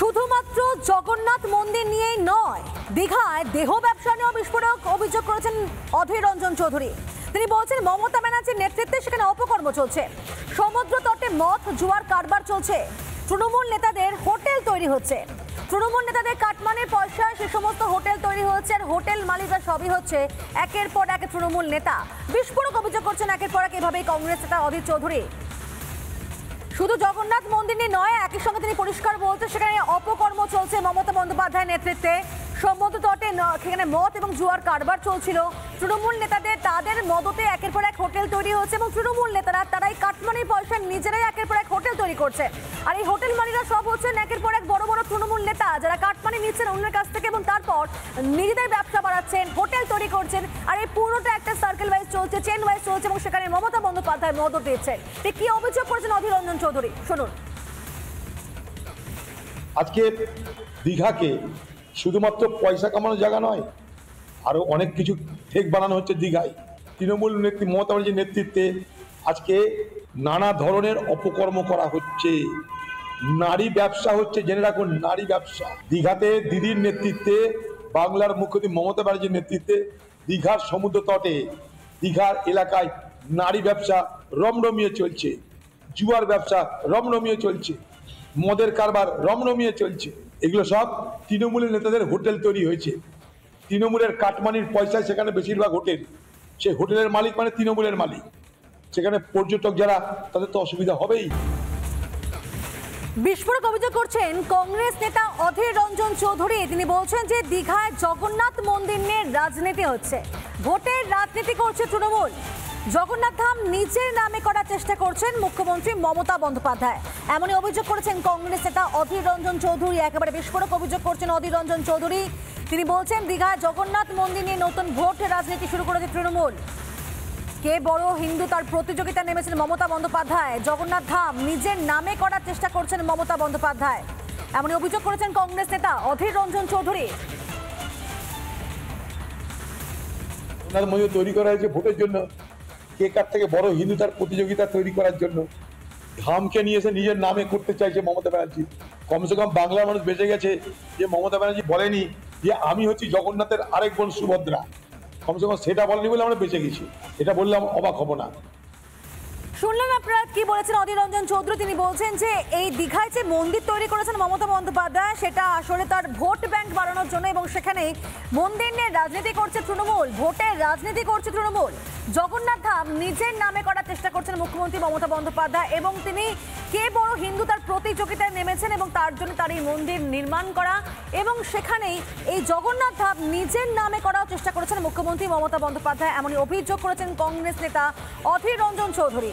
শুধুমাত্র জগন্নাথ মন্দির নিয়েই নয়, দীঘায় দেহ ব্যবসা নিয়েও বিস্ফোরক অভিযোগ করেছেন অধীর রঞ্জন চৌধুরী। তিনি বলছেন মমতা ব্যানার্জির নেতৃত্বে সেখানে অপকর্ম চলছে, সমুদ্র তটে মদ জুয়ার কারবার চলছে, তৃণমূল নেতাদের হোটেল তৈরি হচ্ছে, তৃণমূল নেতাদের কাটমানির পয়সায় সে সমস্ত হোটেল তৈরি হচ্ছে, আর হোটেল মালিকরা সবই হচ্ছে একের পর এক তৃণমূল নেতা। বিস্ফোরক অভিযোগ করছেন একের পর এক এভাবেই কংগ্রেস নেতা অধীর চৌধুরী। শুধু জগন্নাথ মন্দির নিয়ে নয়, একই সঙ্গে তিনি পরিষ্কার বলতে সেখানে অপকর্ম চলছে মমতা বন্দ্যোপাধ্যায়ের নেতৃত্বে। সমুদ্র তটে সেখানে মদ এবং জুয়ার কারবার চলছিল, তৃণমূল নেতাদের তাদের মদতে একের পর এক হোটেল তৈরি হচ্ছে এবং তৃণমূল নেতারা তারাই কাটমানির পয়সা নিজেরাই একের পর এক হোটেল তৈরি করছে। আর এই হোটেল মালিকরা সব হচ্ছেন একের পর এক বড় বড় তৃণমূল নেতা, যারা কাটমানি নিচ্ছেন অন্যের কাছ থেকে এবং তারপর নিজেদের ব্যবসা বাড়াচ্ছেন, হোটেল তৈরি করছেন। আর এই পুরোটা একটা সার্কেল ওয়াইজ চলছে, চেন ওয়াইজ চলছে এবং সেখানে মমতা বন্দ্যোপাধ্যায় মদত দিচ্ছেন। কি অভিযোগ করেছেন অধীর রঞ্জন চৌধুরী, শুনুন। আজকে দীঘাকে শুধুমাত্র পয়সা কামানোর জায়গা নয়, আরো অনেক কিছু ফেক বানানো হচ্ছে দীঘায়। তৃণমূল নেত্রী মমতা ব্যানার্জির নেতৃত্বে আজকে নানা ধরনের অপকর্ম করা হচ্ছে, নারী ব্যবসা হচ্ছে, জেনে রাখুন নারী ব্যবসা। দীঘাতে দিদির নেতৃত্বে, বাংলার মুখ্যমন্ত্রী মমতা ব্যানার্জির নেতৃত্বে দীঘার সমুদ্র তটে, দীঘার এলাকায় নারী ব্যবসা রমরমিয়ে চলছে, জুয়ার ব্যবসা রমরমিয়ে চলছে, মদের কারবার রমরমিয়ে চলছে। এগুলো সব তৃণমূলের নেতাদের হোটেল তৈরি হয়েছে, তৃণমূলের কাটমানির পয়সায় সেখানে বেশিরভাগ হোটেল। সেই হোটেলের মালিক মানে তৃণমূলের মালিক, সেখানে পর্যটক যারা তাদের তো অসুবিধা হবেই। বিস্ফোরক অভিযোগ করছেন কংগ্রেস নেতা অধীর রঞ্জন চৌধুরী। তিনি বলছেন যে দীঘায় জগন্নাথ মন্দির নিয়ে রাজনীতি হচ্ছে, ভোটের রাজনীতি করছে তৃণমূল। জগন্নাথ ধাম নিজের নামে করার চেষ্টা করছেন মুখ্যমন্ত্রী মমতা বন্দ্যোপাধ্যায়, এমনই অভিযোগ করেছেন কংগ্রেস নেতা অধীর রঞ্জন চৌধুরী। একেবারে বিস্ফোরক অভিযোগ করছেন অধীর রঞ্জন চৌধুরী। তিনি বলছেন দীঘায় জগন্নাথ মন্দির নিয়ে নতুন ভোট রাজনীতি শুরু করেছে তৃণমূল। কে বড় হিন্দু তার প্রতিযোগিতা নেমেছেন মমতা বন্দ্যোপাধ্যায়, জগন্নাথ ধাম নিজের নামে করার চেষ্টা করছেন মমতা বন্দ্যোপাধ্যায়, এমনই অভিযোগ করেছেন কংগ্রেস নেতা অধীর রঞ্জন চৌধুরী। ওনার মধ্যে তৈরি করা হয়েছে ভোটের জন্য, কে কার থেকে বড় হিন্দু তার প্রতিযোগিতা তৈরি করার জন্য। ধামকে নিয়ে এসে নিজের নামে করতে চাইছে মমতা ব্যানার্জি। কমসে কম বাংলার মানুষ বেঁচে গেছে যে মমতা ব্যানার্জি বলেনি যে আমি হচ্ছি জগন্নাথের আরেক বোন সুভদ্রা। কমসে কম সেটা বলেনি বলে আমরা বেঁচে গেছি, এটা বললাম অবাক হব না। শুনলেন আপনারা কি বলেছেন অধীর রঞ্জন চৌধুরী। তিনি বলছেন যে এই দীঘায় যে মন্দির তৈরি করেছেন মমতা বন্দ্যোপাধ্যায় সেটা আসলে তার ভোট ব্যাংক বাড়ানোর জন্য এবং সেখানে মন্দির নিয়ে রাজনীতি করছে তৃণমূল, ভোটের রাজনীতি করছে তৃণমূল। জগন্নাথ ধাম নিজের নামে করার চেষ্টা করছেন মুখ্যমন্ত্রী মমতা বন্দ্যোপাধ্যায় এবং তিনি কে বড় হিন্দু তার প্রতিযোগিতায় নেমেছেন এবং তার জন্য তার এই মন্দির নির্মাণ করা এবং সেখানেই এই জগন্নাথ ধাম নিজের নামে করার চেষ্টা করেছেন মুখ্যমন্ত্রী মমতা বন্দ্যোপাধ্যায়, এমনই অভিযোগ করেছেন কংগ্রেস নেতা অধীর রঞ্জন চৌধুরী।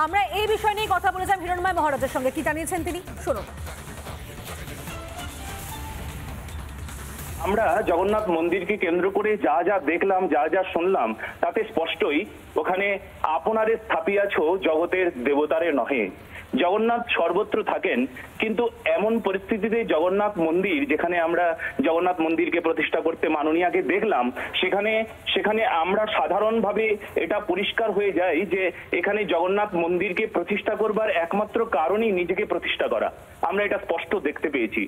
আমরা এই বিষয় নিয়ে কথা বলেছিলাম হিরণময় মহারাজের সঙ্গে, কি জানিয়েছেন তিনি, শুনুন। আমরা জগন্নাথ মন্দিরকে কেন্দ্র করে যা যা দেখলাম, যা যা শুনলাম, তাতে স্পষ্টই ওখানে আপনারে স্থাপিয়াছ জগতের দেবতারে নহে। জগন্নাথ সর্বত্র থাকেন, কিন্তু এমন পরিস্থিতিতে জগন্নাথ মন্দির, যেখানে আমরা জগন্নাথ মন্দিরকে প্রতিষ্ঠা করতে মাননীয়াকে দেখলাম, সেখানে আমরা সাধারণভাবে এটা পরিষ্কার হয়ে যায় যে এখানে জগন্নাথ মন্দিরকে প্রতিষ্ঠা করবার একমাত্র কারণই নিজেকে প্রতিষ্ঠা করা। আমরা এটা স্পষ্ট দেখতে পেয়েছি।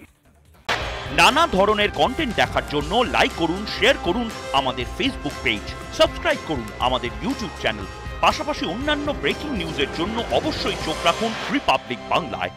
নানা ধরনের কন্টেন্ট দেখার জন্য লাইক করুন, শেয়ার করুন আমাদের ফেসবুক পেজ, সাবস্ক্রাইব করুন আমাদের ইউটিউব চ্যানেল। পাশাপাশি অন্যান্য ব্রেকিং নিউজের জন্য অবশ্যই চোখ রাখুন রিপাবলিক বাংলায়।